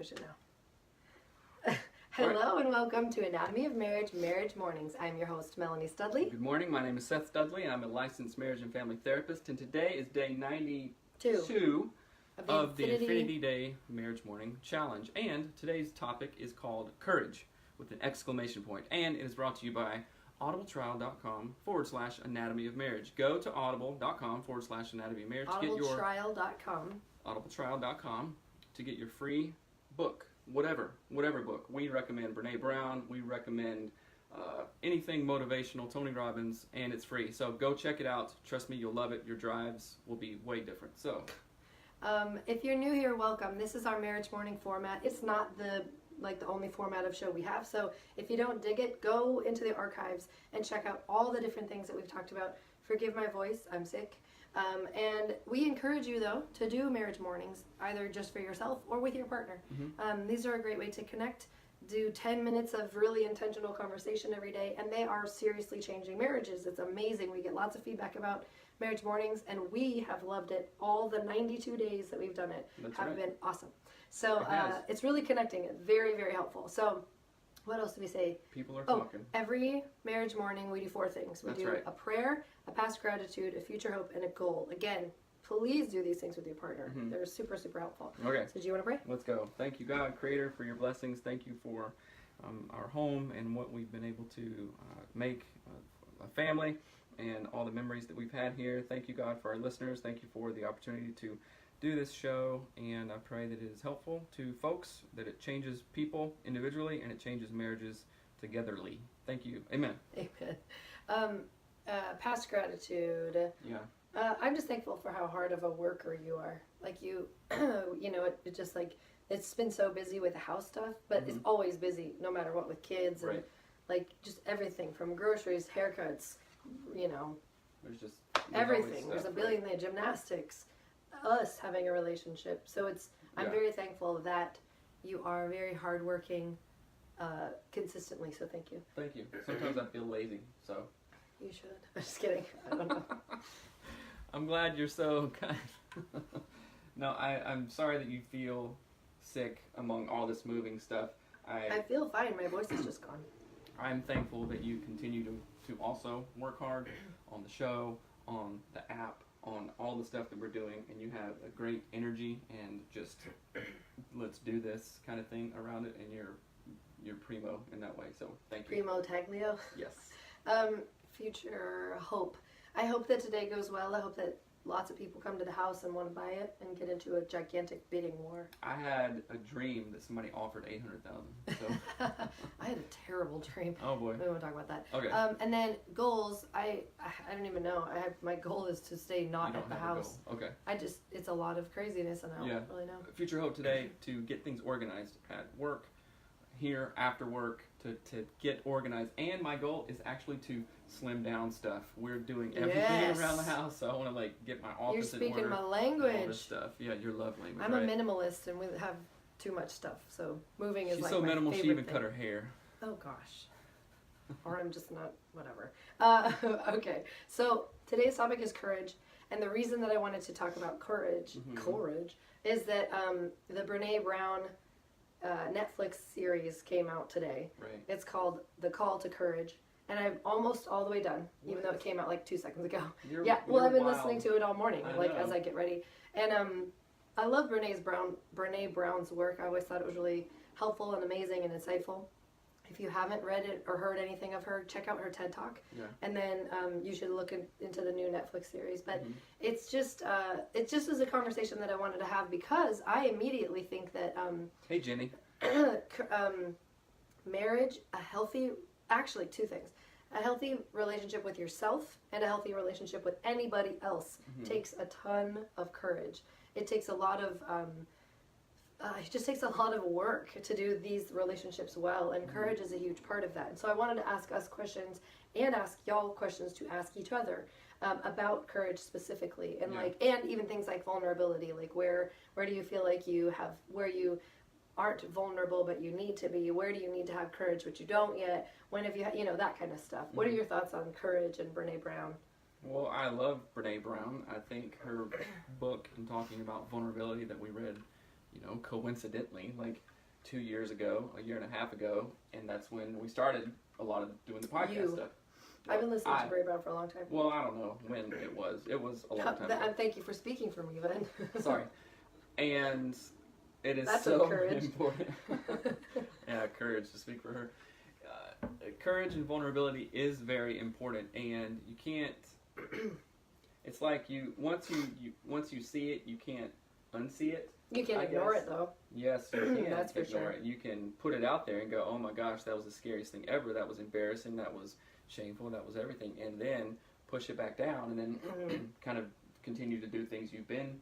Now. Hello and welcome to Anatomy of Marriage, Marriage Mornings. I'm your host, Melanie Studley. Good morning, my name is Seth Studley. I'm a licensed marriage and family therapist, and today is day 92 of the Infinity Day Marriage Morning Challenge. And today's topic is called Courage, with an exclamation point. And it is brought to you by audibletrial.com/anatomy of marriage. Go to audible.com/anatomy of marriage to get your audibletrial.com to get your free book. Whatever book. We recommend Brene Brown. We recommend anything motivational, Tony Robbins, and it's free. So go check it out. Trust me, you'll love it. Your drives will be way different. So, if you're new here, welcome. This is our Marriage Morning format. It's not the only format of show we have. So if you don't dig it, go into the archives and check out all the different things that we've talked about. Forgive my voice. I'm sick. And we encourage you, though, to do marriage mornings, either just for yourself or with your partner. These are a great way to connect. Do 10 minutes of really intentional conversation every day, and they are seriously changing marriages. It's amazing. We get lots of feedback about marriage mornings, and we have loved it. All the 92 days that we've done it have been awesome. So it's really connecting. It's very, very helpful. So what else do we say? People are talking. Every marriage morning we do 4 things. We do a prayer, a past gratitude, a future hope, and a goal. Again, please do these things with your partner. They're super, super helpful. Okay. So do you want to pray? Let's go. Thank you, God, Creator, for your blessings. Thank you for our home and what we've been able to make a family and all the memories that we've had here. Thank you, God, for our listeners. Thank you for the opportunity to do this show, and I pray that it is helpful to folks, that it changes people individually, and it changes marriages togetherly. Thank you. Amen. Amen. Past gratitude. Yeah. I'm just thankful for how hard of a worker you are. Like you, it just it's been so busy with the house stuff, but it's always busy no matter what with kids and just everything from groceries, haircuts, There's everything. There's a billion things, gymnastics, us having a relationship. So I'm very thankful that you are very hardworking consistently. So thank you. Thank you. Sometimes I feel lazy, so. You should. I'm just kidding. I don't know. I'm glad you're so kind. No, I'm sorry that you feel sick among all this moving stuff. I feel fine. My voice is just gone. I'm thankful that you continue to also work hard on the show, on the app, on all the stuff that we're doing, and you have a great energy and just let's do this kind of thing around it, and you're primo in that way. So thank you. Primo taglio. Yes. Future hope. I hope that today goes well. I hope that lots of people come to the house and want to buy it and get into a gigantic bidding war. I had a dream that somebody offered $800,000. So. I had a terrible dream. Oh boy. We won't talk about that. Okay. And then goals. I don't even know. My goal is to stay not at the house. Okay. It's a lot of craziness, and I don't really know. Future hope today to get things organized at work, here, after work, to get organized. And my goal is actually to slim down stuff. We're doing everything around the house, so I want to get my office in order. You're speaking my language. All this stuff. Yeah, your love language. I'm a minimalist, and we have too much stuff, so moving is She's my so minimal favorite she even thing. cut her hair. Oh gosh. Or I'm just not, whatever. Okay, so today's topic is courage, and the reason that I wanted to talk about courage, is that the Brene Brown Netflix series came out today. Right. It's called The Call to Courage, and I'm almost all the way done, even though it came out 2 seconds ago. I've been listening to it all morning, as I get ready. And I love Brene Brown's work. I always thought it was really helpful and amazing and insightful. If you haven't read it or heard anything of her, check out her TED Talk. Yeah. And then you should look into the new Netflix series. But it just was a conversation that I wanted to have because I immediately think that hey Jenny. Marriage, actually 2 things. A healthy relationship with yourself and a healthy relationship with anybody else takes a ton of courage. It takes a lot of it just takes a lot of work to do these relationships well, and courage is a huge part of that. And so I wanted to ask us questions and ask y'all questions to ask each other about courage specifically, and and even things like vulnerability, where do you feel like where you aren't vulnerable but you need to be, where do you need to have courage but you don't yet, when have you that kind of stuff. What are your thoughts on courage and Brene Brown? Well, I love Brene Brown. I think her book and talking about vulnerability that we read coincidentally, like 2 years ago, a year and a half ago, and that's when we started a lot of doing the podcast stuff. I've been listening to Bray Brown for a long time. Well, I don't know when it was. It was a long time ago. Thank you for speaking for me, then. Sorry. And it is That's so courage. important. Yeah, courage to speak for her. Courage and vulnerability is very important, and you can't. It's like once you see it, you can't unsee it. You can't ignore it, though. Yes, you can That's for ignore sure. it. You can put it out there and go, "Oh my gosh, that was the scariest thing ever. That was embarrassing. That was shameful. That was everything," and then push it back down, and then kind of continue to do things you've been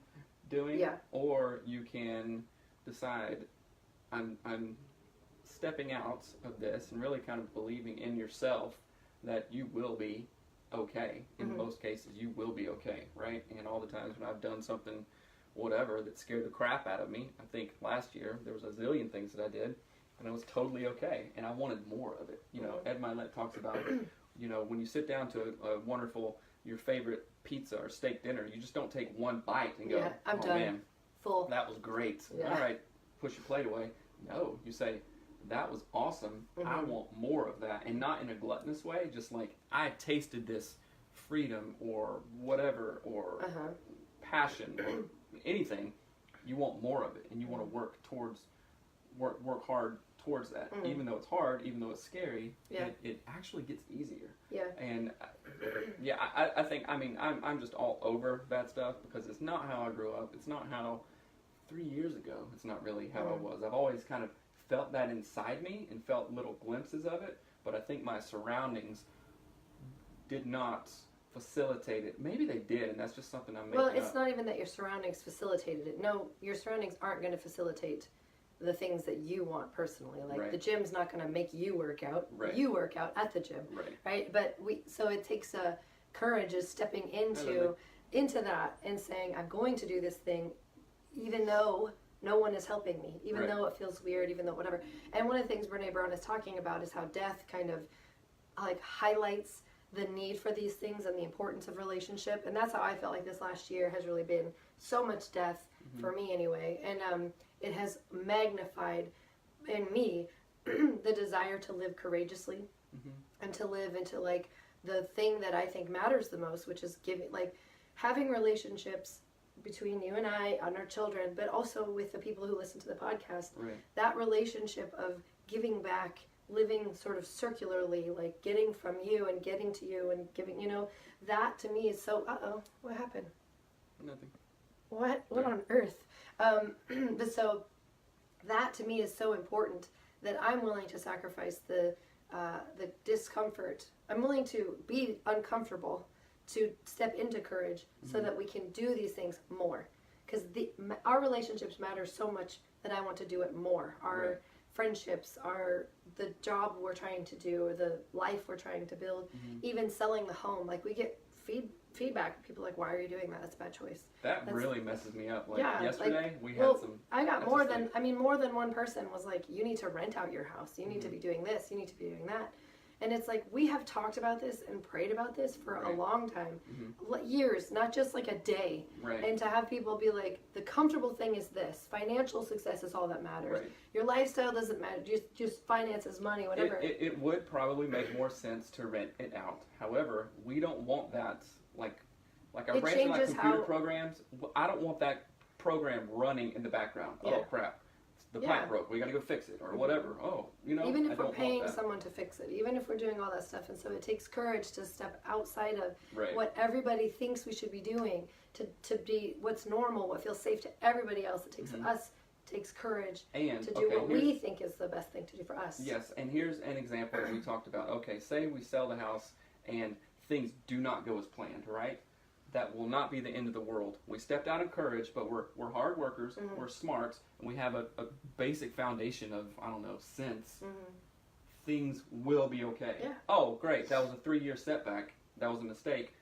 doing. Yeah. Or you can decide, I'm stepping out of this and really kind of believing in yourself that you will be okay. In most cases, you will be okay, right? And all the times when I've done something, whatever, that scared the crap out of me, I think last year there was a zillion things that I did, and I was totally okay, and I wanted more of it. Ed Milet talks about, when you sit down to a wonderful, your favorite pizza or steak dinner, you just don't take one bite and go, Yeah, I'm oh done. man, Full. that was great. Yeah. All right, push your plate away. No, you say, that was awesome. I want more of that. And not in a gluttonous way, just like, I tasted this freedom or whatever, or passion or anything. You want more of it, and you want to work hard towards that. Even though it's hard, even though it's scary, it actually gets easier. Yeah. And I think, I'm just all over that stuff, because it's not how I grew up. It's not how 3 years ago, it's not really how I was. I've always kind of felt that inside me and felt little glimpses of it, but I think my surroundings did not facilitate it. Maybe they did, and that's just something I'm making Well, it's up. not even that your surroundings facilitated it. No, your surroundings aren't going to facilitate the things that you want personally. Like, Right. the gym's not going to make you work out. Right. You work out at the gym, right? But so it takes courage is stepping into that and saying, I'm going to do this thing, even though no one is helping me, even though it feels weird, even though whatever. And one of the things Brene Brown is talking about is how death kind of like highlights the need for these things and the importance of relationship. And that's how I felt like this last year has really been so much death for me anyway. And it has magnified in me the desire to live courageously and to live into like the thing that I think matters the most, which is having relationships between you and I and our children, but also with the people who listen to the podcast. Right. That relationship of giving back, living sort of circularly, like getting from you and getting to you and giving, that to me is so, what happened? Nothing. What on earth? But so that to me is so important that I'm willing to sacrifice the discomfort. I'm willing to be uncomfortable to step into courage so that we can do these things more. Because our relationships matter so much that I want to do it more. Our friendships, the job we're trying to do, or the life we're trying to build, even selling the home. Like, we get feedback. People are like, why are you doing that? That's a bad choice. That's really messes me up. Like, yeah, yesterday, we had some... I got more than one person was like, you need to rent out your house. You need to be doing this. You need to be doing that. And it's like, we have talked about this and prayed about this for a long time. Years, not just like a day. Right. And to have people be like, the comfortable thing is this. Financial success is all that matters. Right. Your lifestyle doesn't matter. Just finances, money, whatever. It would probably make more sense to rent it out. However, we don't want that, like our branch like computer programs, I don't want that program running in the background. Yeah. Oh, crap. The pipe broke. We got to go fix it or whatever. Oh, even if I we're don't paying want that. someone to fix it, even if we're doing all that stuff. And so it takes courage to step outside of Right. what everybody thinks we should be doing to be what's normal, what feels safe to everybody else. It takes takes courage And, to do what we think is the best thing to do for us. Yes, and here's an example that we talked about. Okay, say we sell the house and things do not go as planned, right? That will not be the end of the world. We stepped out in courage, but we're hard workers, we're smart, and we have a basic foundation of, sense. Things will be okay. Yeah. Oh, great, that was a 3-year setback. That was a mistake.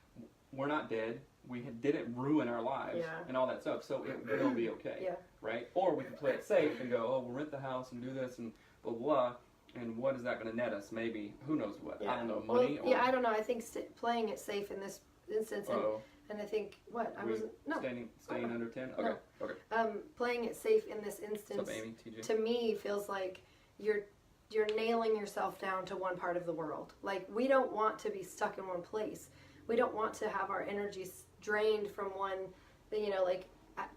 We're not dead. We didn't ruin our lives and all that stuff, so it will be okay. Yeah. Right? Or we can play it safe and go, oh, we'll rent the house and do this and blah, blah, blah. And what is that going to net us? Maybe, who knows what? Yeah. I don't know, money? I don't know. I think playing it safe in this instance, and And I think, what? I We wasn't, no. Staying under 10? No. Okay. Okay. Playing it safe in this instance, What's up, Amy? TJ? to me, feels like you're nailing yourself down to one part of the world. Like, we don't want to be stuck in one place. We don't want to have our energies drained from one,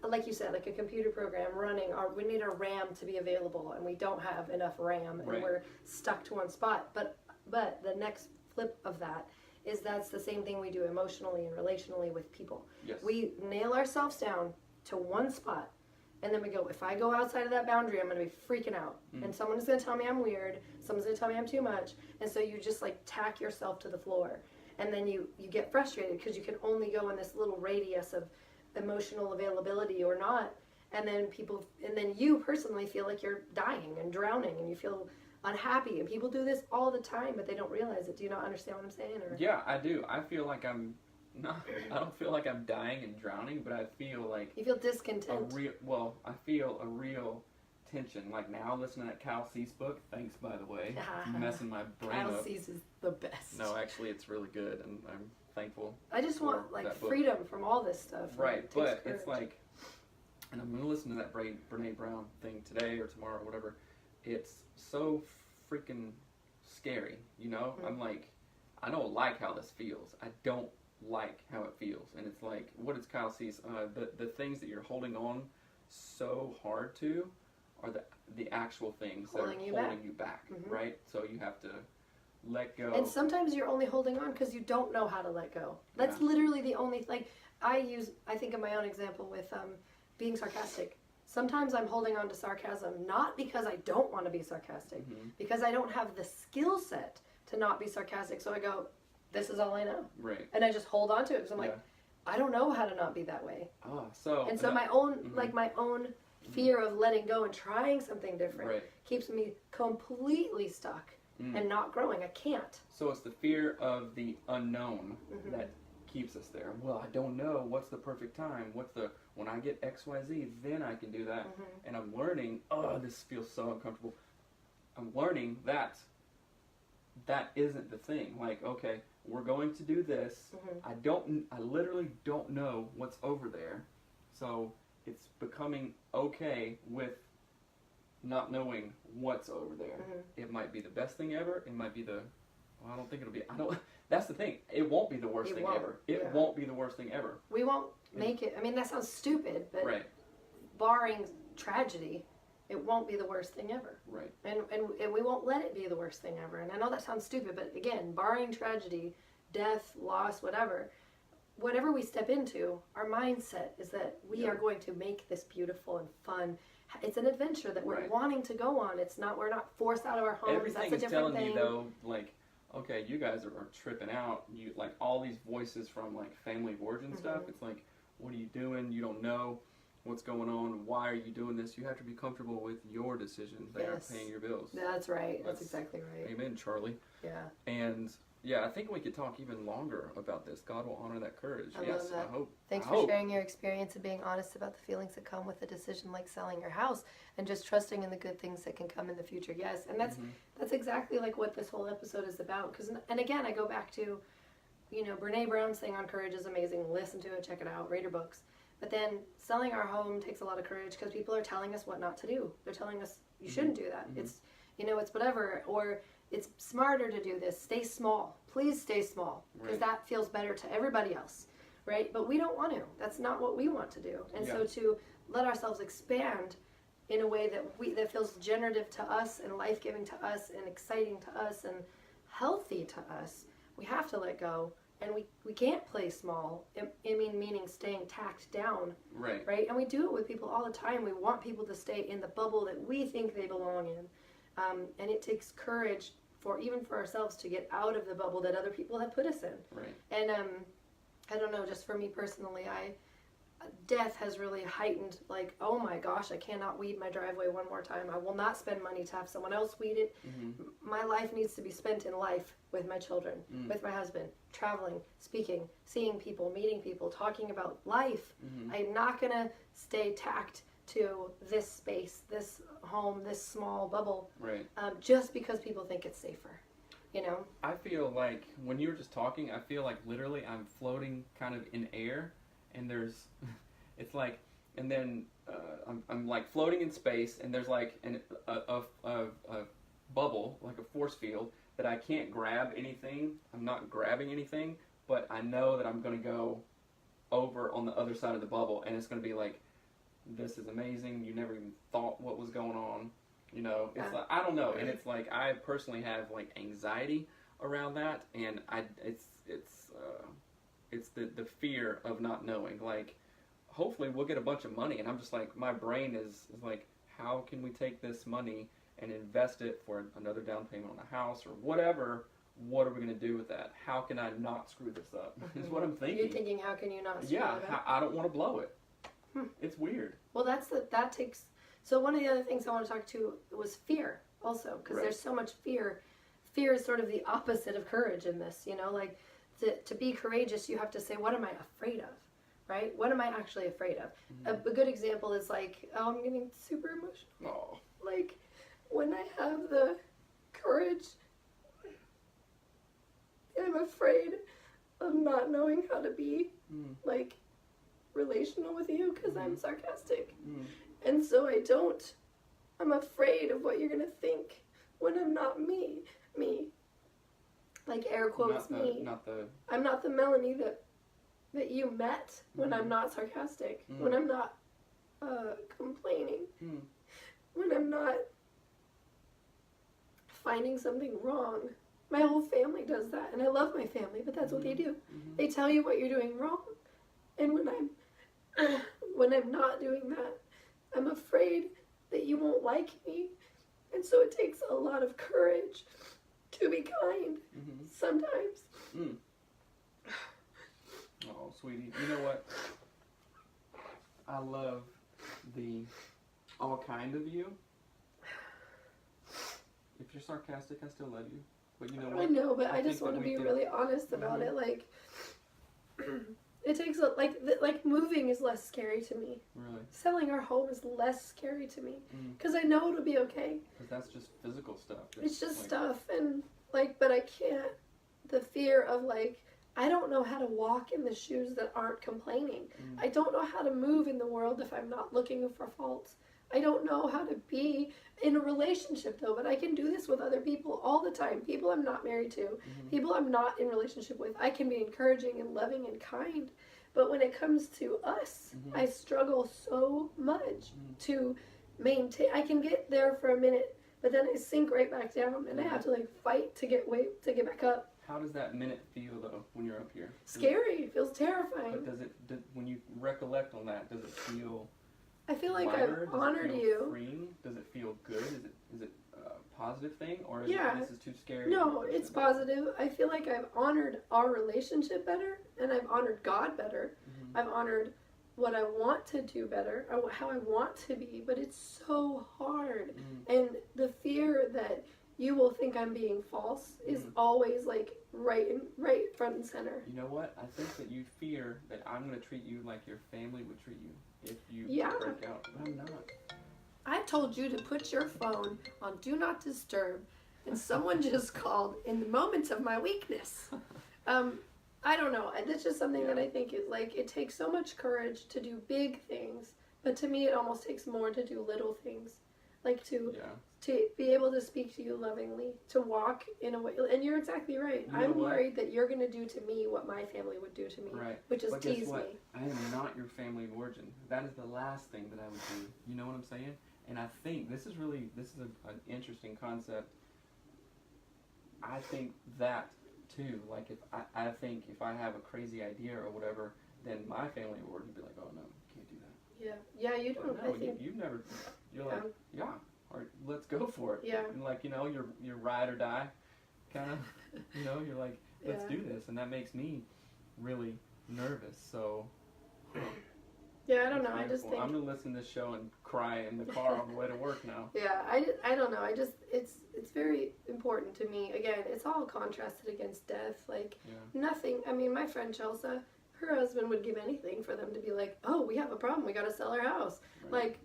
like you said, like a computer program running. We need our RAM to be available, and we don't have enough RAM, and Right. we're stuck to one spot. But the next flip of that is that's the same thing we do emotionally and relationally with people. Yes. We nail ourselves down to one spot, and then we go, if I go outside of that boundary, I'm going to be freaking out. And someone's going to tell me I'm weird. Someone's going to tell me I'm too much. And so you just like tack yourself to the floor. And then you get frustrated because you can only go in this little radius of emotional availability or not. And then you personally feel like you're dying and drowning, and you feel unhappy. And people do this all the time, but they don't realize it. Do you not understand what I'm saying? Or? Yeah, I do. I feel like I don't feel like I'm dying and drowning, but I feel like You feel discontent. I feel a real tension. Like now, listening to that Kyle Cease book. Thanks, by the way. It's messing my brain Kyle up. Cease is the best. No, actually, it's really good, and I'm thankful. I just want for like that book. freedom from all this stuff. Right, It takes but courage. it's like, and I'm going to listen to that Brene Brown thing today or tomorrow or whatever. It's so freaking scary, you know? Mm-hmm. I'm like, I don't like how this feels. I don't like how it feels. And it's like, what is Kyle Cease? The things that you're holding on so hard to are the actual things Holding that you are holding back. you back, Mhm. right? So you have to let go. And sometimes you're only holding on because you don't know how to let go. That's Yeah. literally the only, like, I think of my own example with being sarcastic. Sometimes I'm holding on to sarcasm, not because I don't want to be sarcastic, because I don't have the skill set to not be sarcastic. So I go, this is all I know. Right. And I just hold on to it because I'm like, Yeah. I don't know how to not be that way. So. And so my own fear of letting go and trying something different Right. keeps me completely stuck and not growing. I can't. So it's the fear of the unknown Mm-hmm. that keeps us there. Well, I don't know what's the perfect time. When I get XYZ, then I can do that. Mm-hmm. And I'm learning, this feels so uncomfortable. I'm learning that isn't the thing. Like, okay, we're going to do this. Mm-hmm. I literally don't know what's over there. So it's becoming okay with not knowing what's over there. Mm-hmm. It might be the best thing ever. It might be I don't think it'll be. That's the thing. It won't be the worst It thing won't, ever. It yeah. won't be the worst thing ever. We won't make it. I mean, that sounds stupid, but Right. barring tragedy, it won't be the worst thing ever. Right. And we won't let it be the worst thing ever. And I know that sounds stupid, but again, barring tragedy, death, loss, whatever we step into, our mindset is that we are going to make this beautiful and fun. It's an adventure that we're Right. wanting to go on. We're not forced out of our homes. Everything That's a is different telling thing. you though, like, okay, you guys are tripping out. You like all these voices from like family of origin stuff. It's like, what are you doing? You don't know what's going on. Why are you doing this? You have to be comfortable with your decisions. They Yes. are paying your bills. That's right. That's That's- exactly right. Amen, Charlie. Yeah. And yeah, I think we could talk even longer about this. God will honor that courage. I Yes, love that. I hope. Thanks I for hope. sharing your experience and being honest about the feelings that come with a decision like selling your house and just trusting in the good things that can come in the future. Yes, and that's exactly like what this whole episode is about. And again, I go back to, Brene Brown's thing on courage is amazing. Listen to it, check it out, read her books. But then selling our home takes a lot of courage because people are telling us what not to do. They're telling us you shouldn't do that. It's it's whatever, or it's smarter to do this. Stay small. Please stay small because Right. that feels better to everybody else, right? But we don't want to. That's not what we want to do. And so to let ourselves expand in a way that feels generative to us and life-giving to us and exciting to us and healthy to us, we have to let go. And we can't play small. Meaning staying tacked down, Right. right? And we do it with people all the time. We want people to stay in the bubble that we think they belong in. And it takes courage even for ourselves to get out of the bubble that other people have put us in. Right. And I don't know, just for me personally, death has really heightened, like, oh my gosh, I cannot weed my driveway one more time. I will not spend money to have someone else weed it. My life needs to be spent in life with my children, with my husband, traveling, speaking, seeing people, meeting people, talking about life. I'm not going to stay tacked to this space, this home, this small bubble, Right. just because people think it's safer. you know. I feel like when you were just talking, I feel like literally I'm floating kind of in air, and there's, it's like, and then I'm like floating in space, and there's like a bubble, like a force field that I can't grab anything. I'm not grabbing anything, but I know that I'm going to go over on the other side of the bubble, and it's going to be like, this is amazing. You never even thought what was going on. You know, it's like, I don't know, and it's like I personally have like anxiety around that, and it's the fear of not knowing. Like, hopefully we'll get a bunch of money, and I'm just like, my brain is like, how can we take this money and invest it for another down payment on a house or whatever? What are we going to do with that? How can I not screw this up? Is what I'm thinking. You're thinking, how can you not screw it up? I don't want to blow it. It's weird. Well, that takes. So one of the other things I want to talk to was fear also, because Right. there's so much fear. Fear is sort of the opposite of courage in this, you know, like to be courageous, you have to say, what am I afraid of, right? What am I actually afraid of? Mm-hmm. A good example is like, oh, I'm getting super emotional. Oh. Like when I have the courage, I'm afraid of not knowing how to be like relational with you because I'm sarcastic. And so I'm afraid of what you're going to think when I'm not me. Like air quotes me. I'm not the Melanie that you met when I'm not sarcastic, when I'm not complaining, when I'm not finding something wrong. My whole family does that, and I love my family, but that's what they do. They tell you what you're doing wrong, and when I'm not doing that, I'm afraid that you won't like me, and so it takes a lot of courage to be kind sometimes. Oh, sweetie, you know what? I love the all kind of you. If you're sarcastic, I still love you. But you know what? I know, but I think just want that to be we really honest about it. Like, it takes like moving is less scary to me. Really? Selling our home is less scary to me because I know it'll be okay. Because that's just physical stuff. It's just like, stuff, and like, but I can't. The fear of like, I don't know how to walk in the shoes that aren't complaining. I don't know how to move in the world if I'm not looking for faults. I don't know how to be in a relationship though, but I can do this with other people all the time. People I'm not married to, people I'm not in relationship with. I can be encouraging and loving and kind. But when it comes to us, I struggle so much to maintain. I can get there for a minute, but then I sink right back down, and I have to like fight to get back up. How does that minute feel though when you're up here? Scary. It feels terrifying. But when you recollect on that, does it feel? I feel like lighter? I've honored Does it feel you. freeing? Does it feel good? Is it a positive thing, or this is too scary? No, it's positive. I feel like I've honored our relationship better, and I've honored God better. I've honored what I want to do better, how I want to be, but it's so hard. And the fear that you will think I'm being false is always like right front and center. You know what? I think that you fear that I'm going to treat you like your family would treat you if you break out. But I'm not. I told you to put your phone on Do Not Disturb, and someone just called in the moments of my weakness. I don't know. That's just something that I think is like, it takes so much courage to do big things, but to me it almost takes more to do little things. Like to be able to speak to you lovingly, to walk in a way, and you're exactly right. I'm worried that you're going to do to me what my family would do to me, which is tease me. I am not your family of origin. That is the last thing that I would do. You know what I'm saying? And I think this is an interesting concept. I think that too. Like I think if I have a crazy idea or whatever, then my family of origin would be like, oh no, you can't do that. Yeah, you don't. But no, I think you've never. You're like, yeah, or let's go for it. Yeah. And like, you know, you're ride or die, kind of. You know, you're like, let's do this, and that makes me really nervous. So. Yeah, I don't know. I just think I'm gonna listen to this show and cry in the car on the way to work now. Yeah, I don't know. It's very important to me. Again, it's all contrasted against death. Like nothing. I mean, my friend Chelsea, her husband would give anything for them to be like, oh, we have a problem. We got to sell our house. Right. Like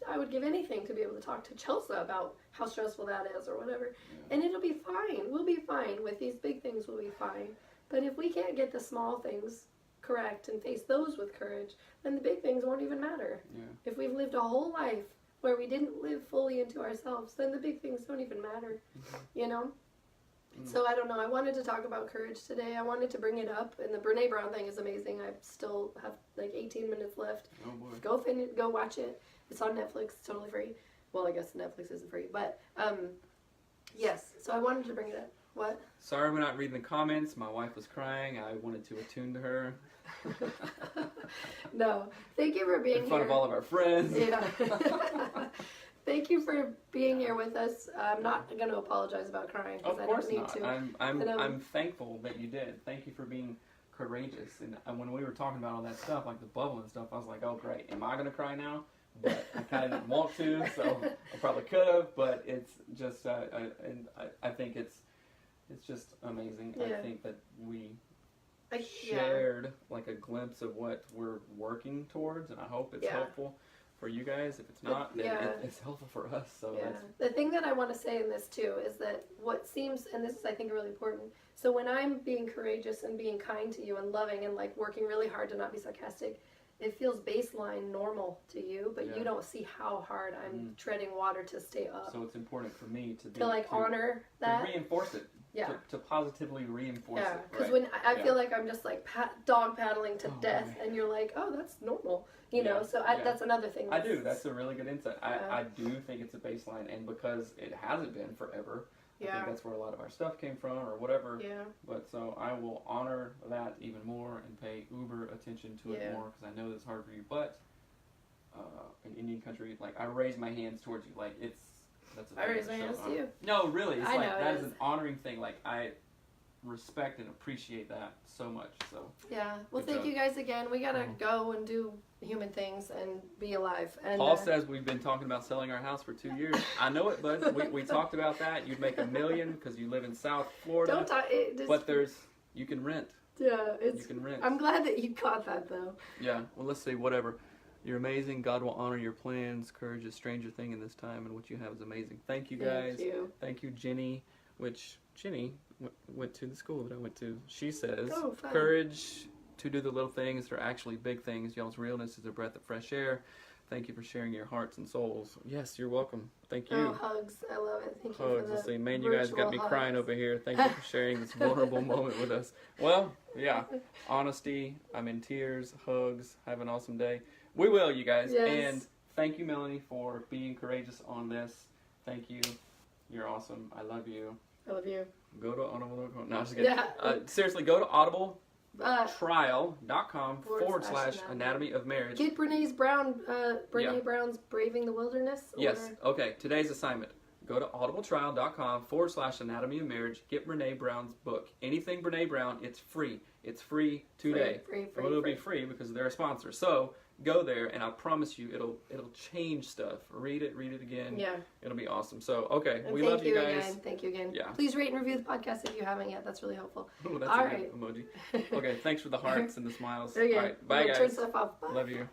I would give anything to be able to talk to Chelsea about how stressful that is or whatever. And it'll be fine. We'll be fine. With these big things, we'll be fine. But if we can't get the small things correct and face those with courage, then the big things won't even matter. Yeah. If we've lived a whole life where we didn't live fully into ourselves, then the big things don't even matter, you know? So I don't know. I wanted to talk about courage today. I wanted to bring it up, and the Brene Brown thing is amazing. I still have like 18 minutes left. Oh boy. Go watch it. It's on Netflix. It's totally free. Well, I guess Netflix isn't free, but yes. So I wanted to bring it up. What? Sorry, we're not reading the comments. My wife was crying. I wanted to attune to her. No. Thank you for being In front here. of all of our friends. Yeah. Thank you for being here with us. I'm not going to apologize about crying because Of I course don't need not. to. I'm thankful that you did. Thank you for being courageous. And when we were talking about all that stuff, like the bubble and stuff, I was like, oh great, am I gonna cry now? But I kind of didn't want to, so I probably could have. But it's just, I think it's just amazing. Yeah. I think that we Yeah. shared like a glimpse of what we're working towards, and I hope it's Yeah. helpful for you guys. If it's not, then Yeah. it's helpful for us. So Yeah. that's, The thing that I want to say in this too is that what seems, and this is I think really important. So when I'm being courageous and being kind to you and loving and like working really hard to not be sarcastic, it feels baseline normal to you, but Yeah. you don't see how hard I'm treading water to stay up. so it's important for me to be, To like honor that. to reinforce it. Yeah. To positively reinforce Yeah, it. because Right. when I Yeah. feel like I'm just like dog paddling to Oh, death, man. and you're like, oh, that's normal, you know. Yeah, So yeah. that's another thing. I do. That's a really good insight. Yeah. I do think it's a baseline, and because it hasn't been forever, I Yeah. think that's where a lot of our stuff came from, or whatever. Yeah. But so I will honor that even more and pay uber attention to it Yeah. more, because I know it's hard for you. But in Indian country, like I raise my hands towards you, like that's. I raise my hands to you. No, really, it's I like know, that it is is. an honoring thing. Like I respect and appreciate that so much. So Yeah. Well, Good thank job. you guys again. We gotta Mhm. go and do human things and be alive. And Paul says we've been talking about selling our house for 2 years. I know it, bud. We talked about that. You'd make $1 million because you live in South Florida. don't talk. It just, But you can rent. yeah. You It's. can rent. I'm glad that you caught that though. Yeah. Well, let's see. Whatever. You're amazing. God will honor your plans. Courage is a stranger thing in this time, and what you have is amazing. Thank you, guys. Thank you. Thank you, Jenny. Which Jenny went to the school that I went to. She says, Oh, fun. courage to do the little things that are actually big things. Y'all's realness is a breath of fresh air. Thank you for sharing your hearts and souls. Yes, you're welcome. Thank you. Oh, hugs. I love it. Thank you Hugs. for Let's the see. Man, you guys got me virtual crying hugs. over here. Thank you for sharing this vulnerable moment with us. Well, yeah. Honesty. I'm in tears. Hugs. Have an awesome day. We will, you guys. Yes. And thank you, Melanie, for being courageous on this. Thank you. You're awesome. I love you. I love you. Go to audible.com. No, I'm just kidding. Yeah. Seriously, go to audibletrial.com / / anatomy of marriage. Get Brene Yeah. Brown's Braving the Wilderness. Yes. Okay. Today's assignment. Go to audibletrial.com / anatomy of marriage. Get Brene Brown's book. Anything Brene Brown, it's free. It's free today. Free. Well, it'll be free because they're a sponsor. So go there, and I promise you, it'll change stuff. Read it again. Yeah. It'll be awesome. So okay, And we thank love you guys. Again. Thank you again. Yeah. Please rate and review the podcast if you haven't yet. That's really helpful. Ooh, that's All a good right. emoji. Okay, thanks for the hearts and the smiles. Okay. All right, bye Turn guys. stuff off. Bye. Love you.